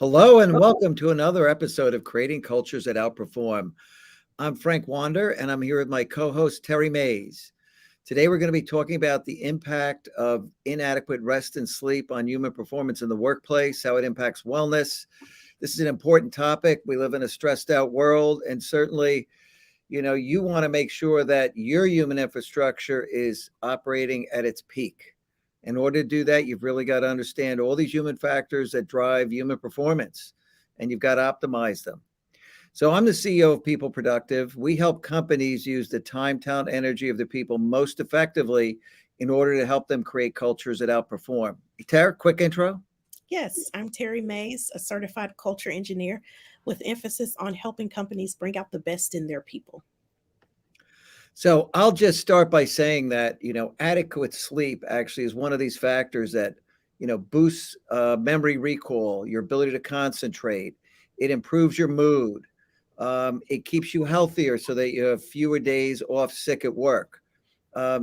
Hello and welcome to another episode of Creating Cultures that Outperform. I'm Frank Wander and I'm here with my co-host Terry Mays. Today we're going to be talking about the impact of inadequate rest and sleep on human performance in the workplace, how it impacts wellness. This is an important topic. We live in a stressed out world, and certainly, you want to make sure that your human infrastructure is operating at its peak. In order to do that, you've really got to understand all these human factors that drive human performance, and you've got to optimize them. So I'm the CEO of PeopleProductive. We help companies use the time, talent, energy of the people most effectively in order to help them create cultures that outperform. Tara, quick intro. Yes, I'm Terri Mays, a certified culture engineer with emphasis on helping companies bring out the best in their people. So I'll just start by saying that, adequate sleep actually is one of these factors that, boosts memory recall, your ability to concentrate. It improves your mood. It keeps you healthier so that you have fewer days off sick at work.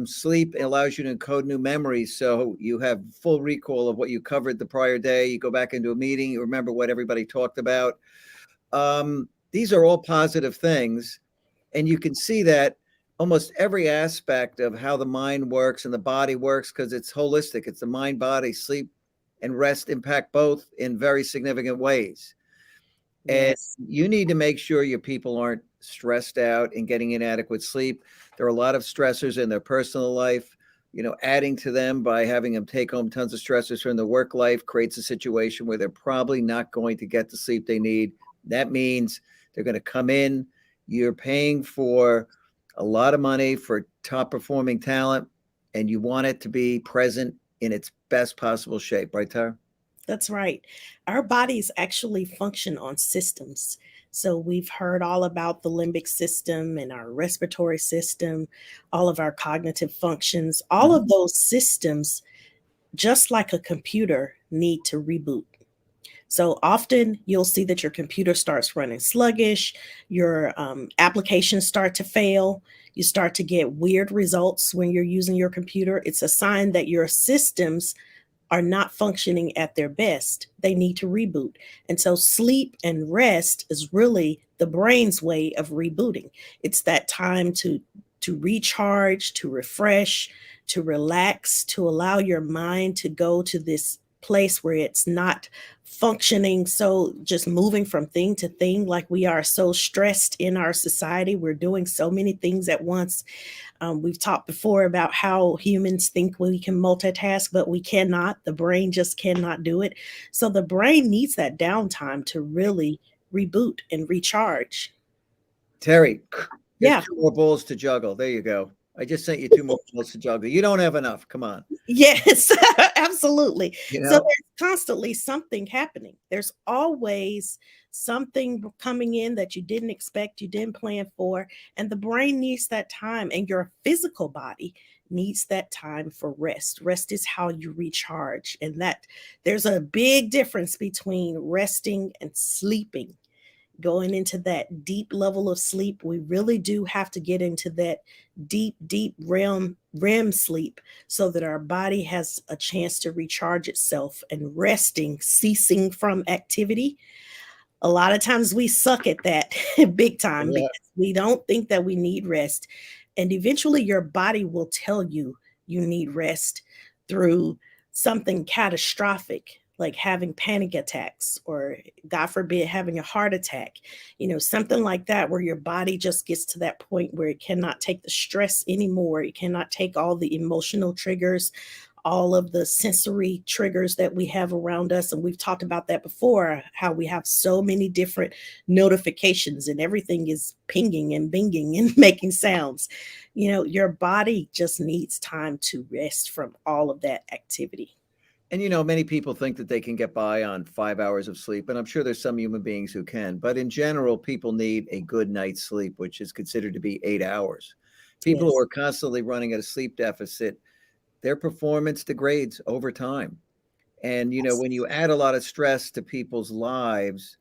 Sleep allows you to encode new memories, so you have full recall of what you covered the prior day. You go back into a meeting, you remember what everybody talked about. These are all positive things, and you can see that almost every aspect of how the mind works and the body works, because it's holistic. It's the mind, body, sleep, and rest impact both in very significant ways. And Yes. you need to make sure your people aren't stressed out and getting inadequate sleep. There are a lot of stressors in their personal life. Adding to them by having them take home tons of stressors from their work life creates a situation where they're probably not going to get the sleep they need. That means they're going to come in. You're paying for a lot of money for top performing talent, and you want it to be present in its best possible shape, right, Tara? That's right. Our bodies actually function on systems. So we've heard all about the limbic system and our respiratory system, all of our cognitive functions, all of Mhm. those systems, just like a computer, need to reboot. So often you'll see that your computer starts running sluggish, your applications start to fail, you start to get weird results when you're using your computer. It's a sign that your systems are not functioning at their best. They need to reboot. And so sleep and rest is really the brain's way of rebooting. It's that time to recharge, to refresh, to relax, to allow your mind to go to this place where it's not functioning, so just moving from thing to thing. Like, we are so stressed in our society, we're doing so many things at once. We've talked before about how humans think we can multitask, but we cannot. The brain just cannot do it. So the brain needs that downtime to really reboot and recharge. Terry, here's Yeah. two more balls to juggle. There you go. I just sent you two more balls to juggle. You don't have enough. Come on. Yes, absolutely. You So know, there's constantly something happening. There's always something coming in that you didn't expect, you didn't plan for, and the brain needs that time, and your physical body needs that time for rest. Rest is how you recharge, and that there's a big difference between resting and sleeping. Going into that deep level of sleep, we really do have to get into that deep REM sleep so that our body has a chance to recharge itself. And resting, ceasing from activity, a lot of times we suck at that big time yeah. because we don't think that we need rest. And eventually your body will tell you you need rest through something catastrophic, like having panic attacks, or God forbid having a heart attack, something like that, where your body just gets to that point where it cannot take the stress anymore. It cannot take all the emotional triggers, all of the sensory triggers that we have around us. And we've talked about that before, how we have so many different notifications and everything is pinging and binging and making sounds. Your body just needs time to rest from all of that activity. And many people think that they can get by on 5 hours of sleep, and I'm sure there's some human beings who can. But in general, people need a good night's sleep, which is considered to be 8 hours. People who Yes. are constantly running at a sleep deficit, their performance degrades over time. And when you add a lot of stress to people's lives,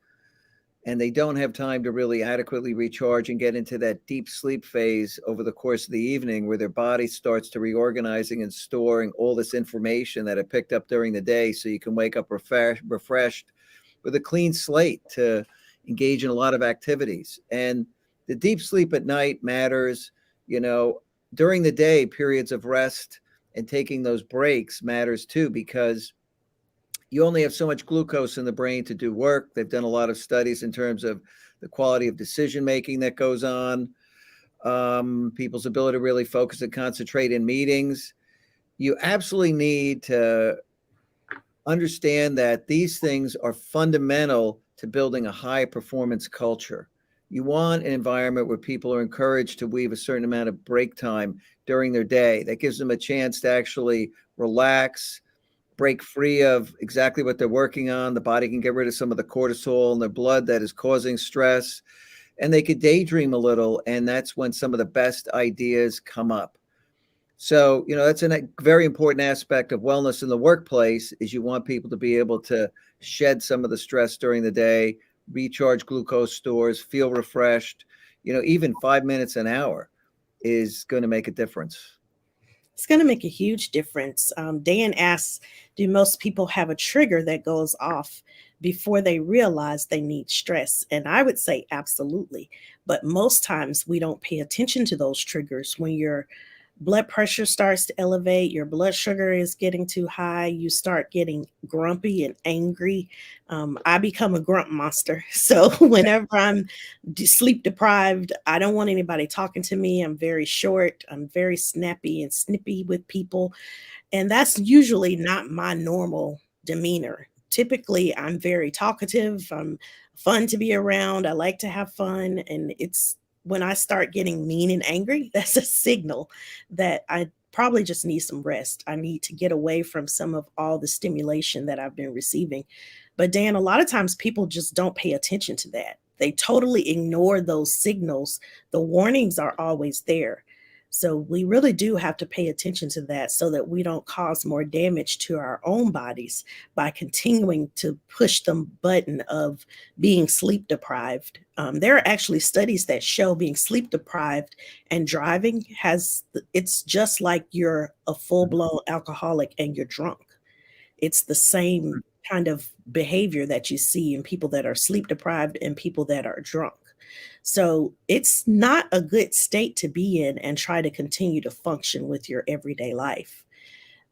and they don't have time to really adequately recharge and get into that deep sleep phase over the course of the evening, where their body starts to reorganizing and storing all this information that it picked up during the day, so you can wake up refreshed with a clean slate to engage in a lot of activities. And the deep sleep at night matters. During the day, periods of rest and taking those breaks matters too, because you only have so much glucose in the brain to do work. They've done a lot of studies in terms of the quality of decision making that goes on, people's ability to really focus and concentrate in meetings. You absolutely need to understand that these things are fundamental to building a high performance culture. You want an environment where people are encouraged to weave a certain amount of break time during their day. That gives them a chance to actually relax, break free of exactly what they're working on. The body can get rid of some of the cortisol in their blood that is causing stress, and they could daydream a little. And that's when some of the best ideas come up. So, that's a very important aspect of wellness in the workplace, is you want people to be able to shed some of the stress during the day, recharge glucose stores, feel refreshed. Even 5 minutes an hour is going to make a difference. It's going to make a huge difference. Dan asks, do most people have a trigger that goes off before they realize they need stress? And I would say absolutely. But most times we don't pay attention to those triggers. When your blood pressure starts to elevate, your blood sugar is getting too high, you start getting grumpy and angry. I become a grump monster. So whenever I'm sleep deprived, I don't want anybody talking to me. I'm very short, I'm very snappy and snippy with people. And that's usually not my normal demeanor. Typically, I'm very talkative. I'm fun to be around. I like to have fun. And it's when I start getting mean and angry, that's a signal that I probably just need some rest. I need to get away from some of all the stimulation that I've been receiving. But Dan, a lot of times people just don't pay attention to that. They totally ignore those signals. The warnings are always there. So we really do have to pay attention to that so that we don't cause more damage to our own bodies by continuing to push the button of being sleep deprived. There are actually studies that show being sleep deprived and driving it's just like you're a full-blown alcoholic and you're drunk. It's the same kind of behavior that you see in people that are sleep deprived and people that are drunk. So it's not a good state to be in and try to continue to function with your everyday life.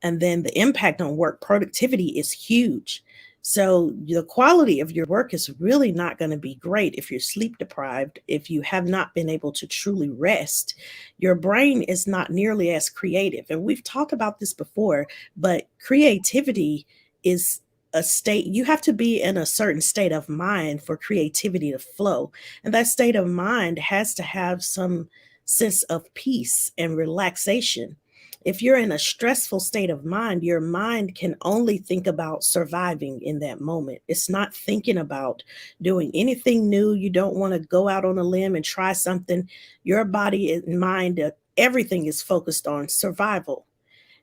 And then the impact on work productivity is huge. So the quality of your work is really not going to be great if you're sleep deprived, if you have not been able to truly rest. Your brain is not nearly as creative. And we've talked about this before, but creativity is a state, you have to be in a certain state of mind for creativity to flow. And that state of mind has to have some sense of peace and relaxation. If you're in a stressful state of mind, your mind can only think about surviving in that moment. It's not thinking about doing anything new. You don't want to go out on a limb and try something. Your body and mind, everything is focused on survival.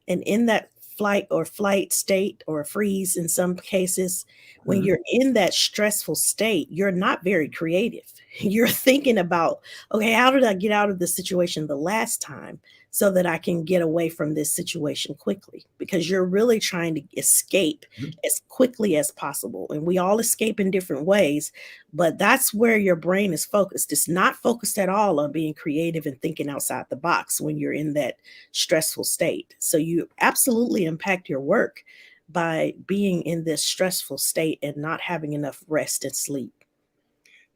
And in that flight state or freeze in some cases, when Mhm. you're in that stressful state, you're not very creative. You're thinking about, okay, how did I get out of this situation the last time so that I can get away from this situation quickly? Because you're really trying to escape as quickly as possible. And we all escape in different ways, but that's where your brain is focused. It's not focused at all on being creative and thinking outside the box when you're in that stressful state. So you absolutely impact your work by being in this stressful state and not having enough rest and sleep.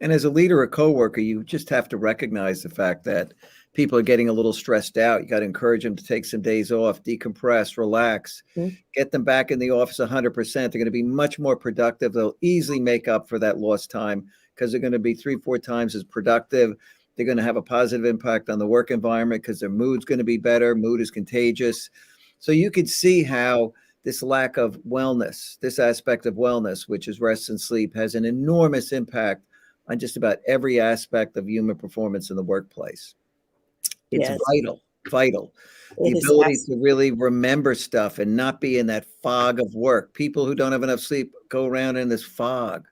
And as a leader or coworker, you just have to recognize the fact that people are getting a little stressed out. You got to encourage them to take some days off, decompress, relax, Mhm. get them back in the office 100%. They're going to be much more productive. They'll easily make up for that lost time because they're going to be 3, 4 times as productive. They're going to have a positive impact on the work environment because their mood's going to be better. Mood is contagious. So you could see how this lack of wellness, this aspect of wellness, which is rest and sleep, has an enormous impact on just about every aspect of human performance in the workplace. It's Yes, vital. The it is. ability to really remember stuff and not be in that fog of work. People who don't have enough sleep go around in this fog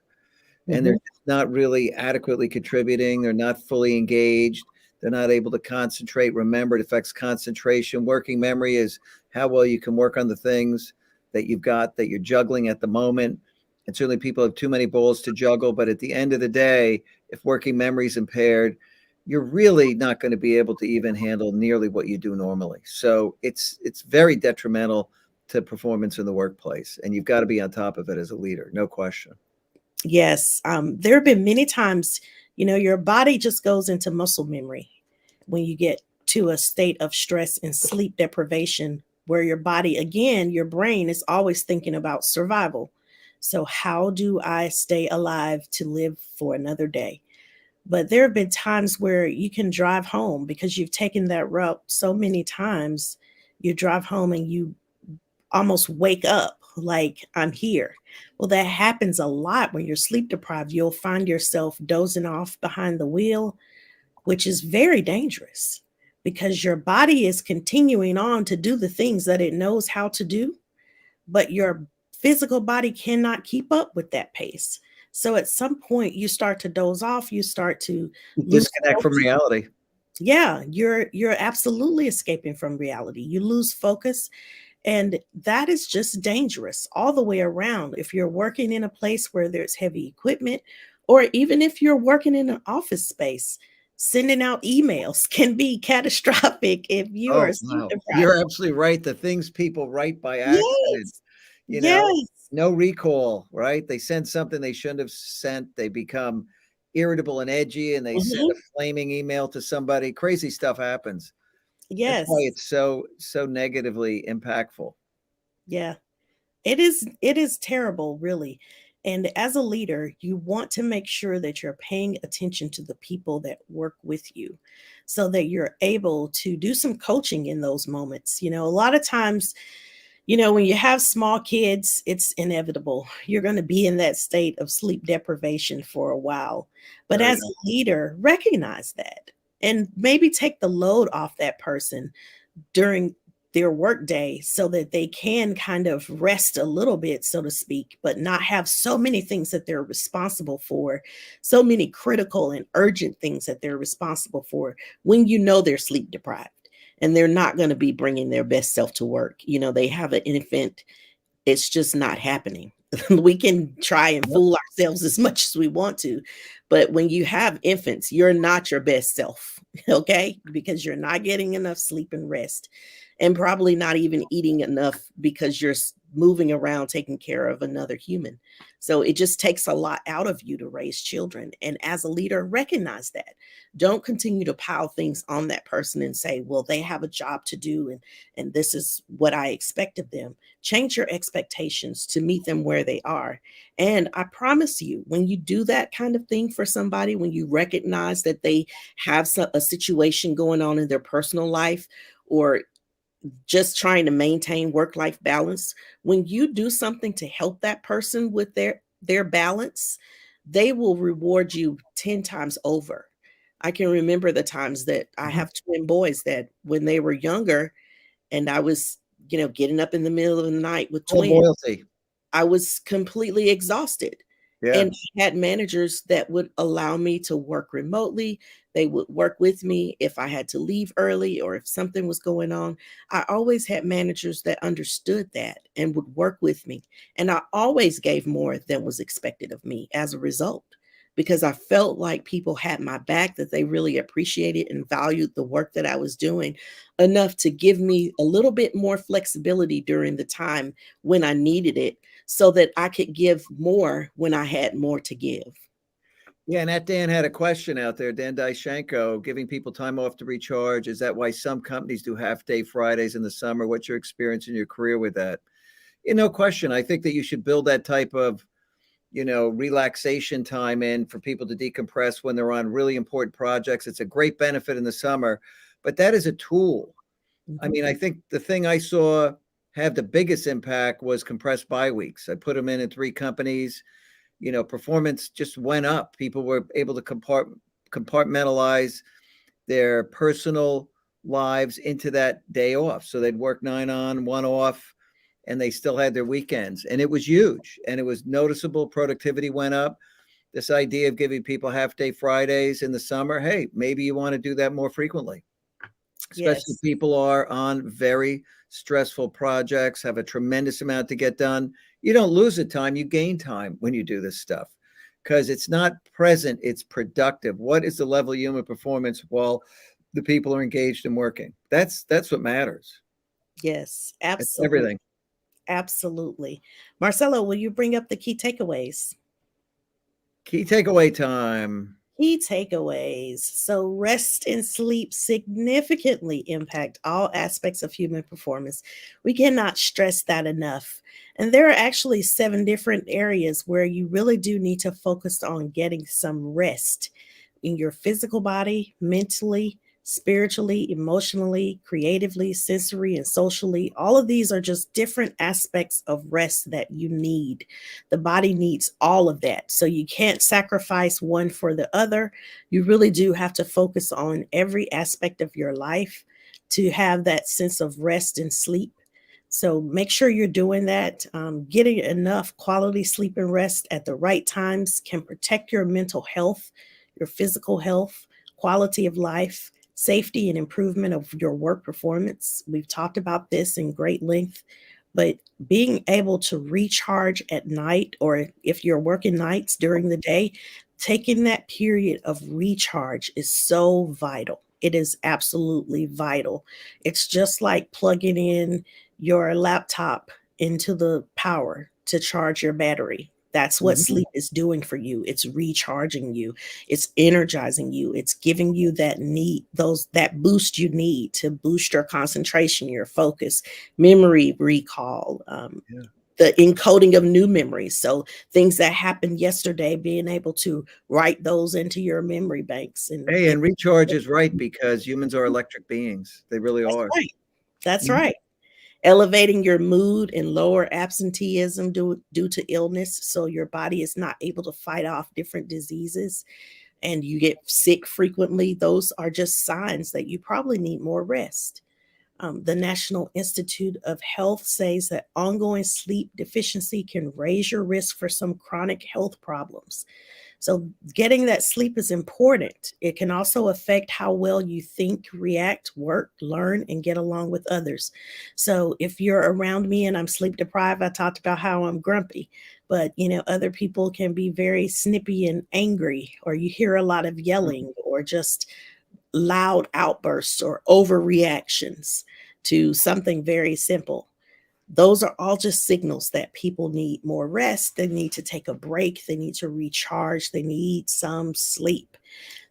and they're Mhm. just not really adequately contributing. They're not fully engaged. They're not able to concentrate. Remember, it affects concentration. Working memory is how well you can work on the things that you've got that you're juggling at the moment. and certainly people have too many balls to juggle. But at the end of the day, if working memory is impaired, you're really not going to be able to even handle nearly what you do normally. So it's very detrimental to performance in the workplace, and you've got to be on top of it as a leader, no question. Yes, there have been many times, your body just goes into muscle memory when you get to a state of stress and sleep deprivation, where your body, again, your brain is always thinking about survival. So, how do I stay alive to live for another day? But there have been times where you can drive home because you've taken that route so many times. You drive home and you almost wake up like, I'm here. Well, that happens a lot when you're sleep deprived. You'll find yourself dozing off behind the wheel, which is very dangerous because your body is continuing on to do the things that it knows how to do, but your physical body cannot keep up with that pace. So at some point you start to doze off, you start to lose Disconnect from focus. reality. Yeah, you're absolutely escaping from reality. You lose focus, and that is just dangerous all the way around. If you're working in a place where there's heavy equipment, or even if you're working in an office space, sending out emails can be catastrophic if you are Oh, sleep wow. deprived. You're absolutely right. The things people write by accident, Yes, you know, yes. no recall, right? They send something they shouldn't have sent. They become irritable and edgy and they send a Mhm. flaming email to somebody. Crazy stuff happens. That's why Yes. it's so negatively impactful. Yeah. It is terrible, really. And as a leader, you want to make sure that you're paying attention to the people that work with you so that you're able to do some coaching in those moments. A lot of times, when you have small kids, it's inevitable. You're going to be in that state of sleep deprivation for a while. But Very as a leader, recognize that and maybe take the load off that person during their work day so that they can kind of rest a little bit, so to speak, but not have so many things that they're responsible for, so many critical and urgent things that they're responsible for when they're sleep deprived and they're not going to be bringing their best self to work. They have an infant, it's just not happening. We can try and Yep. fool ourselves as much as we want to, but when you have infants, you're not your best self, okay? Because you're not getting enough sleep and rest, and probably not even eating enough because you're moving around taking care of another human. So it just takes a lot out of you to raise children. And as a leader, recognize that. Don't continue to pile things on that person and say, well, they have a job to do and this is what I expect of them. Change your expectations to meet them where they are. And I promise you, when you do that kind of thing for somebody, when you recognize that they have a situation going on in their personal life, or just trying to maintain work-life balance, when you do something to help that person with their balance, they will reward you 10 times over. I can remember the times that I Mhm. have twin boys that when they were younger and I was, getting up in the middle of the night with Called twins, loyalty. I was completely exhausted. Yeah. And I had managers that would allow me to work remotely. They would work with me if I had to leave early or if something was going on. I always had managers that understood that and would work with me. And I always gave more than was expected of me as a result, because I felt like people had my back, that they really appreciated and valued the work that I was doing enough to give me a little bit more flexibility during the time when I needed it so that I could give more when I had more to give. Yeah, and that Dan had a question out there, Dan Dyshenko, giving people time off to recharge. Is that why some companies do half-day Fridays in the summer? What's your experience in your career with that? No question. I think that you should build that type of, relaxation time in for people to decompress when they're on really important projects. It's a great benefit in the summer, but that is a tool. I Mhm. mean, I think the thing I saw have the biggest impact was compressed bye weeks. I put them in 3 companies. Performance just went up. People were able to compartmentalize their personal lives into that day off. So they'd work 9 on, 1 off, and they still had their weekends. And it was huge and it was noticeable. Productivity went up. This idea of giving people half day Fridays in the summer, hey, maybe you want to do that more frequently. especially if Yes. people are on very stressful projects, have a tremendous amount to get done. You don't lose the time, you gain time when you do this stuff because it's not present, it's productive. What is the level of human performance while the people are engaged and working? That's what matters. Yes. It's Absolutely. everything. Absolutely. Marcelo, will you bring up the key takeaways? Key takeaway time. Key takeaways. So, rest and sleep significantly impact all aspects of human performance. We cannot stress that enough. And there are actually 7 different areas where you really do need to focus on getting some rest in your physical body, mentally, spiritually, emotionally, creatively, sensory, and socially. All of these are just different aspects of rest that you need. The body needs all of that. So you can't sacrifice one for the other. You really do have to focus on every aspect of your life to have that sense of rest and sleep. So make sure you're doing that. Getting enough quality sleep and rest at the right times can protect your mental health, your physical health, quality of life, safety, and improvement of your work performance. We've talked about this in great length, but being able to recharge at night, or if you're working nights during the day, taking that period of recharge is so vital. It is absolutely vital. It's just like plugging in your laptop into the power to charge your battery. That's what Mhm. sleep is doing for you. It's recharging you. It's energizing you. It's giving you that boost you need to boost your concentration, your focus, memory recall, Yeah. the encoding of new memories. So things that happened yesterday, being able to write those into your memory banks and Hey, get. and recharge is right because humans are electric beings. They really That's are. right. That's Mhm. right. Elevating your mood and lower absenteeism due to illness. So your body is not able to fight off different diseases and you get sick frequently. Those are just signs that you probably need more rest. The National Institute of Health says that ongoing sleep deficiency can raise your risk for some chronic health problems. So, getting that sleep is important. It can also affect how well you think, react, work, learn, and get along with others. So, if you're around me and I'm sleep deprived, I talked about how I'm grumpy, but other people can be very snippy and angry, or you hear a lot of Mhm. yelling, or just loud outbursts or overreactions to something very simple. Those are all just signals that people need more rest. They need to take a break. They need to recharge. They need some sleep.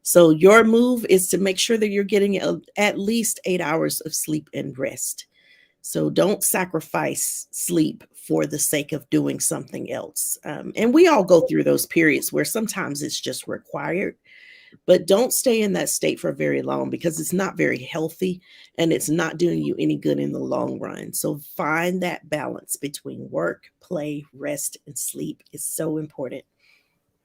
So, your move is to make sure that you're getting at least 8 hours of sleep and rest. So, don't sacrifice sleep for the sake of doing something else. And we all go through those periods where sometimes it's just required, but don't stay in that state for very long because it's not very healthy and it's not doing you any good in the long run. So find that balance between work, play, rest, and sleep is so important.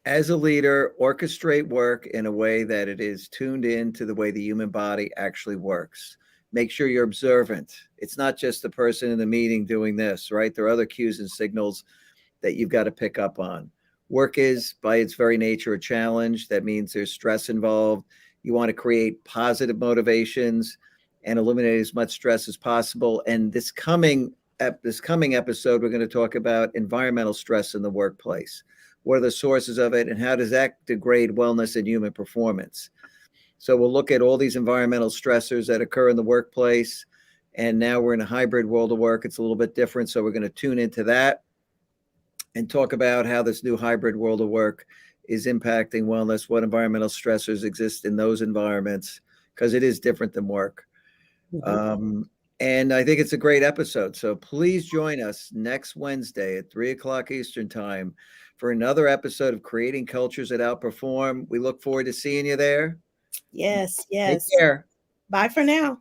As a leader, orchestrate work in a way that it is tuned in to the way the human body actually works. Make sure you're observant. It's not just the person in the meeting doing this, right? There are other cues and signals that you've got to pick up on. Work is, by its very nature, a challenge. That means there's stress involved. You want to create positive motivations and eliminate as much stress as possible. And this coming episode, we're going to talk about environmental stress in the workplace. What are the sources of it, and how does that degrade wellness and human performance? So we'll look at all these environmental stressors that occur in the workplace. And now we're in a hybrid world of work. It's a little bit different. So we're going to tune into that and talk about how this new hybrid world of work is impacting wellness, what environmental stressors exist in those environments, because it is different than work. Mhm. Um, and I think it's a great episode. So please join us next Wednesday at 3 o'clock Eastern Time for another episode of Creating Cultures that Outperform. We look forward to seeing you there. Yes, Take yes. care. Bye for now.